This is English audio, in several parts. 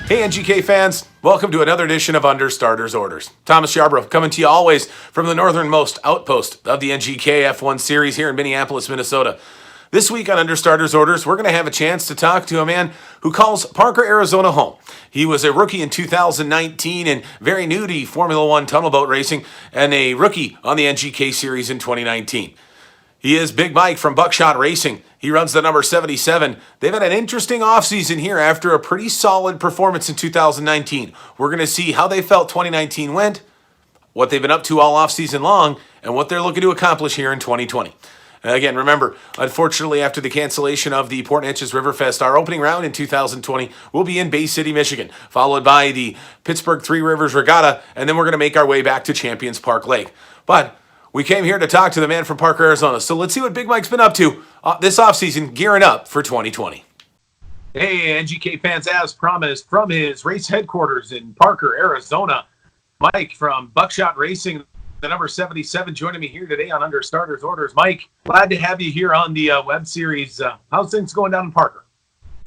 Hey NGK fans, welcome to another edition of Under Starters Orders. Thomas Yarbrough coming to you always from the northernmost outpost of the NGK F1 series here in Minneapolis, Minnesota. This week on Under Starters Orders, we're going to have a chance to talk to a man who calls Parker, Arizona home. He was a rookie in 2019 and very new to Formula One tunnel boat racing and a rookie on the NGK series in 2019. He is Big Mike from Buckshot Racing. He runs the number 77. They've had an interesting offseason here after a pretty solid performance in 2019. We're going to see how they felt 2019 went, what they've been up to all offseason long, and what they're looking to accomplish here in 2020. Again, remember, unfortunately, after the cancellation of the Port Neches Riverfest, our opening round in 2020 will be in Bay City, Michigan, followed by the Pittsburgh Three Rivers Regatta, and then we're going to make our way back to Champions Park Lake. But we came here to talk to the man from Parker, Arizona. So let's see what Big Mike's been up to this offseason, gearing up for 2020. Hey, NGK fans, as promised, from his race headquarters in Parker, Arizona, Mike from Buckshot Racing, the number 77, joining me here today on Under Starters Orders. Mike, glad to have you here on the web series. How's things going down in Parker?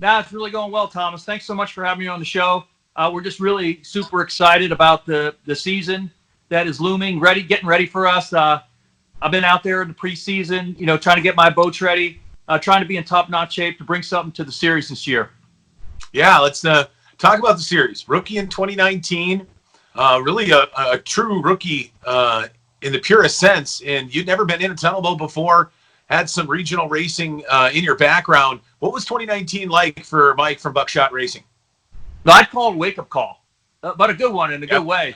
It's really going well, Thomas. Thanks so much for having me on the show. We're just really super excited about the season that is looming, getting ready for us. I've been out there in the preseason, trying to get my boats ready, trying to be in top-notch shape to bring something to the series this year. Yeah, let's talk about the series. Rookie in 2019, really a true rookie in the purest sense, and you'd never been in a tunnel boat before, had some regional racing in your background. What was 2019 like for Mike from Buckshot Racing? I'd call it a wake-up call, but a good one in a good way.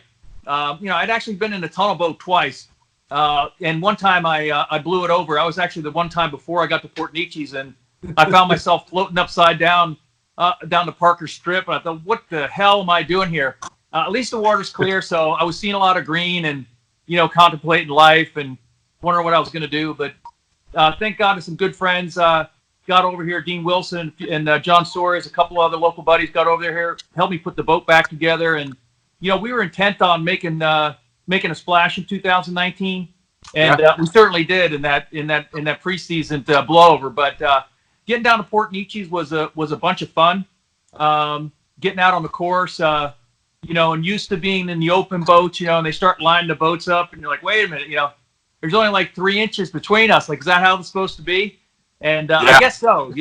I'd actually been in a tunnel boat twice, and one time I blew it over. I was actually the one time before I got to Port Neches, and I found myself floating upside down the Parker Strip, and I thought, what the hell am I doing here? At least the water's clear, so I was seeing a lot of green and, contemplating life and wondering what I was going to do. But thank God to some good friends got over here. Dean Wilson and John Soares, a couple other local buddies got over there, helped me put the boat back together, and we were intent on making a splash in 2019, and we certainly did in that preseason blowover. But getting down to Port Neches was a bunch of fun. Getting out on the course, and used to being in the open boats, and they start lining the boats up, and you're like, wait a minute, there's only like 3 inches between us. Like, is that how it's supposed to be? And I guess so.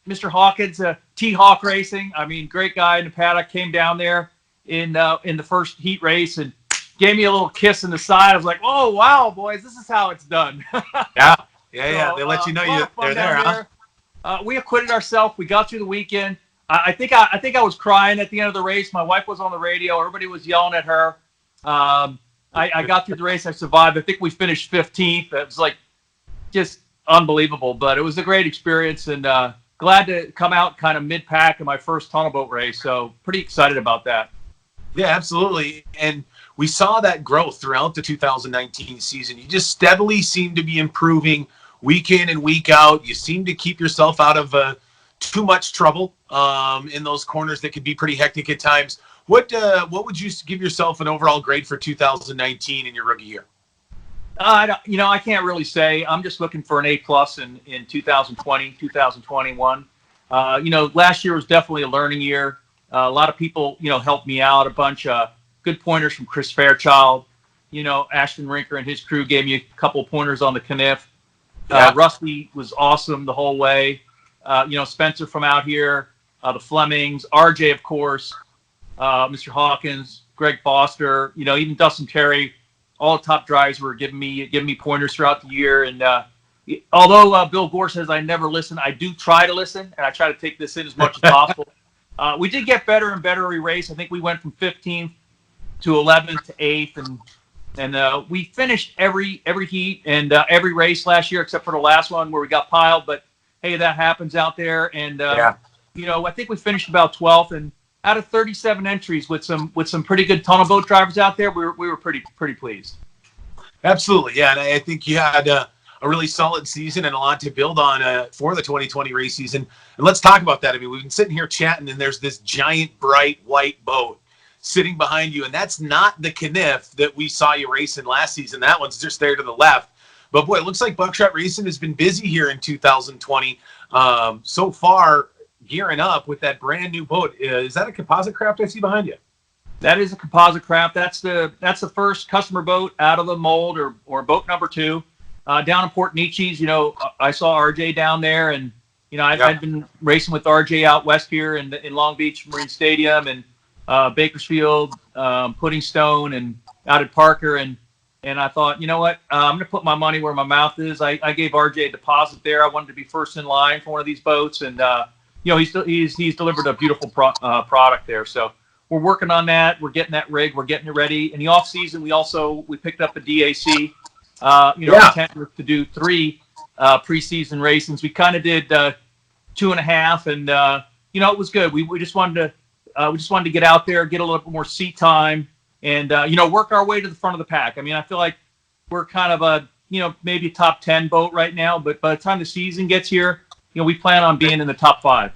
Mr. Hawkins, T-Hawk Racing. I mean, great guy in the paddock, came down there in the first heat race and gave me a little kiss in the side. I was like, oh wow, boys, this is how it's done. Yeah. They let you know they're there, huh? We acquitted ourselves. We got through the weekend. I think I was crying at the end of the race. My wife was on the radio. Everybody was yelling at her. I got through the race. I survived. I think we finished 15th. It was like just unbelievable, but it was a great experience, and glad to come out kind of mid-pack in my first tunnel boat race. So pretty excited about that. Yeah, absolutely. And we saw that growth throughout the 2019 season. You just steadily seem to be improving week in and week out. You seem to keep yourself out of too much trouble in those corners that could be pretty hectic at times. What would you give yourself an overall grade for 2019 in your rookie year? I can't really say. I'm just looking for an A+ in 2020, 2021. Last year was definitely a learning year. A lot of people, helped me out. A bunch of good pointers from Chris Fairchild. Ashton Rinker and his crew gave me a couple pointers on the Kniff. Rusty was awesome the whole way. Spencer from out here, the Flemings, RJ, of course, Mr. Hawkins, Greg Foster, even Dustin Terry, all the top drivers were giving me pointers throughout the year. And although Bill Gore says I never listen, I do try to listen, and I try to take this in as much as possible. We did get better and better every race. I think we went from 15th to 11th to 8th, and we finished every heat and every race last year except for the last one where we got piled. But hey, that happens out there. And I think we finished about 12th, and out of 37 entries with some pretty good tunnel boat drivers out there, we were pretty pleased. Absolutely, yeah. And I think you had a really solid season and a lot to build on for the 2020 race season. And let's talk about that. I mean, we've been sitting here chatting, and there's this giant, bright white boat sitting behind you, and that's not the Kniff that we saw you racing last season. That one's just there to the left. But boy, it looks like Buckshot Racing has been busy here in 2020. So far, gearing up with that brand new boat. Is that a composite craft I see behind you? That is a composite craft. That's the first customer boat out of the mold, or boat number 2, down in Port Neches. I saw RJ down there, and I'd been racing with RJ out west here in Long Beach Marine Stadium and Bakersfield, Pudding Stone, and out at Parker, and I thought, you know what, I'm going to put my money where my mouth is. I gave RJ a deposit there. I wanted to be first in line for one of these boats, and he's delivered a beautiful product there. So we're working on that. We're getting that rig. We're getting it ready. In the off season, we picked up a DAC. Intent was to do 3 preseason races. We kind of did 2.5, and it was good. We just wanted to get out there, get a little bit more seat time, and work our way to the front of the pack. I mean, I feel like we're kind of a maybe a top 10 boat right now, but by the time the season gets here, we plan on being in the top 5.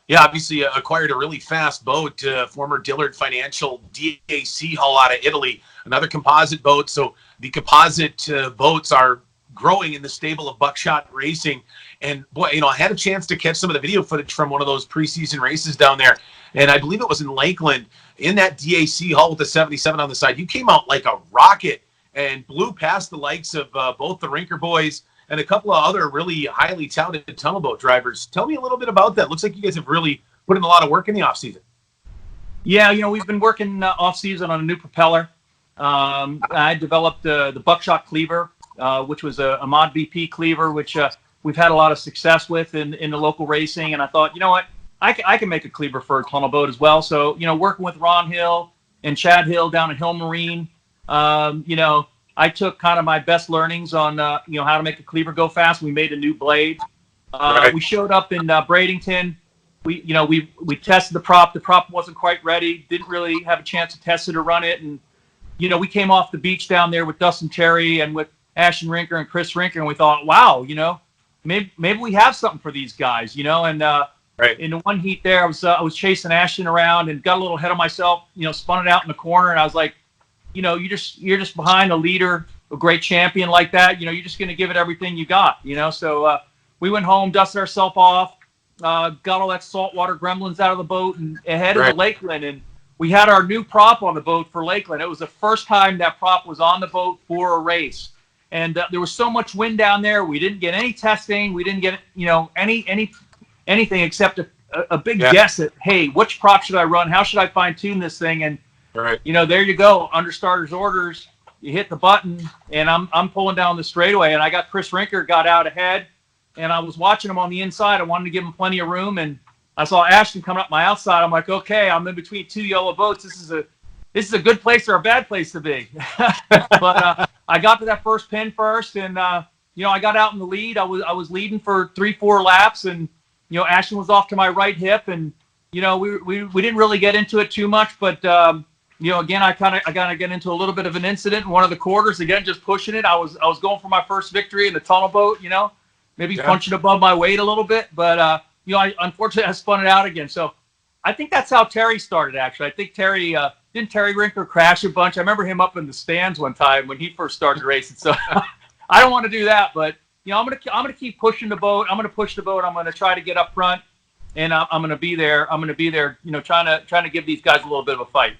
Yeah, obviously acquired a really fast boat, former Dillard Financial DAC hull out of Italy, another composite boat. So the composite boats are growing in the stable of Buckshot Racing. And boy, I had a chance to catch some of the video footage from one of those preseason races down there. And I believe it was in Lakeland, in that DAC hull with the 77 on the side. You came out like a rocket and blew past the likes of both the Rinker boys and a couple of other really highly talented tunnel boat drivers. Tell me a little bit about that. Looks like you guys have really put in a lot of work in the off season. Yeah, we've been working off season on a new propeller. I developed the Buckshot cleaver, which was a Mod BP cleaver, which we've had a lot of success with in the local racing. And I thought, you know what, I can make a cleaver for a tunnel boat as well. So, working with Ron Hill and Chad Hill down at Hill Marine, I took kind of my best learnings on, how to make a cleaver go fast. We made a new blade. Right. We showed up in Bradenton. We tested the prop. The prop wasn't quite ready. Didn't really have a chance to test it or run it. And, we came off the beach down there with Dustin Terry and with Ashton Rinker and Chris Rinker. And we thought, wow, maybe we have something for these guys, and right. In the one heat there, I was chasing Ashton around and got a little ahead of myself, spun it out in the corner. And I was like, you're just behind a leader, a great champion like that. You're just going to give it everything you got, So we went home, dusted ourselves off, got all that saltwater gremlins out of the boat and headed to Lakeland. And we had our new prop on the boat for Lakeland. It was the first time that prop was on the boat for a race. And there was so much wind down there. We didn't get any testing. We didn't get, anything except a big guess at, hey, which prop should I run? How should I fine tune this thing? And right. There you go. Under starters orders. You hit the button, and I'm pulling down the straightaway, and I got Chris Rinker got out ahead, and I was watching him on the inside. I wanted to give him plenty of room, and I saw Ashton coming up my outside. I'm like, okay, I'm in between 2 yellow boats. This is a good place or a bad place to be. But I got to that first pin first, and I got out in the lead. I was leading for 3-4 laps, and Ashton was off to my right hip, and we didn't really get into it too much, but again, I kind of get into a little bit of an incident in one of the quarters. Again, just pushing it. I was going for my first victory in the tunnle boat. Maybe punching above my weight a little bit, but I unfortunately I spun it out again. So I think that's how Terry started. Actually, I think Terry didn't Terry Rinker crash a bunch. I remember him up in the stands one time when he first started racing. So I don't want to do that, but I'm gonna keep pushing the boat. I'm gonna push the boat. I'm gonna try to get up front, and I'm gonna be there. Trying to give these guys a little bit of a fight.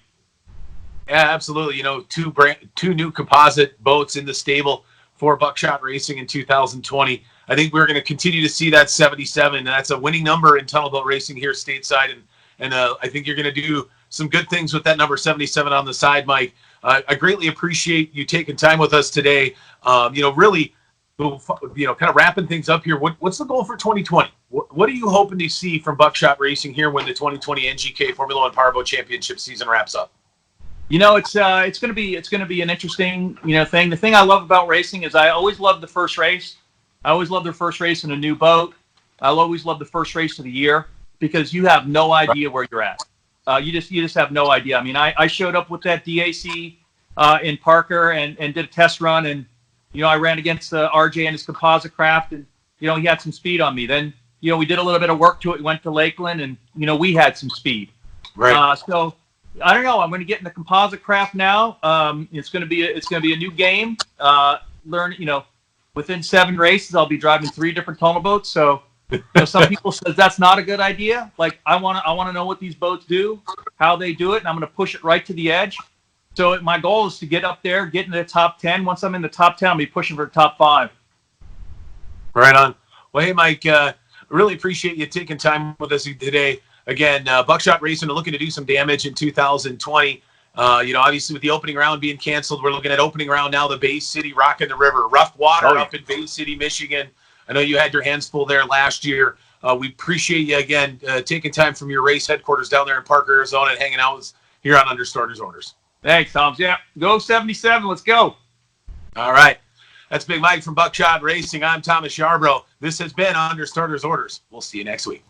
Yeah, absolutely. Two new composite boats in the stable for Buckshot Racing in 2020. I think we're going to continue to see that 77, and that's a winning number in tunnel boat racing here stateside. And I think you're going to do some good things with that number 77 on the side, Mike. I greatly appreciate you taking time with us today. Really, kind of wrapping things up here. What's the goal for 2020? What are you hoping to see from Buckshot Racing here when the 2020 NGK Formula 1 Powerboat Championship season wraps up? It's going to be an interesting, thing. The thing I love about racing is I always love the first race. I always love the first race in a new boat. I'll always love the first race of the year because you have no idea where you're at. You just have no idea. I mean, I showed up with that DAC in Parker and did a test run, and I ran against RJ and his composite craft, and he had some speed on me. Then we did a little bit of work to it. We went to Lakeland, and we had some speed. Right. So I don't know. I'm going to get in the composite craft now. It's going to be a new game. Within 7 races, I'll be driving 3 different tunnel boats. So Some people says that's not a good idea. Like I want to know what these boats do, how they do it, and I'm going to push it right to the edge. So my goal is to get up there, get into the top 10. Once I'm in the top 10, I'll be pushing for the top 5. Right on. Well, hey, Mike, really appreciate you taking time with us today. Again, Buckshot Racing are looking to do some damage in 2020. Obviously with the opening round being canceled, we're looking at opening round now, the Bay City Rockin' the River. Rough water up in Bay City, Michigan. I know you had your hands full there last year. We appreciate you, again, taking time from your race headquarters down there in Parker, Arizona, and hanging out with us here on Understarters Orders. Thanks, Tom. Yeah, go 77. Let's go. All right. That's Big Mike from Buckshot Racing. I'm Thomas Yarbrough. This has been Understarters Orders. We'll see you next week.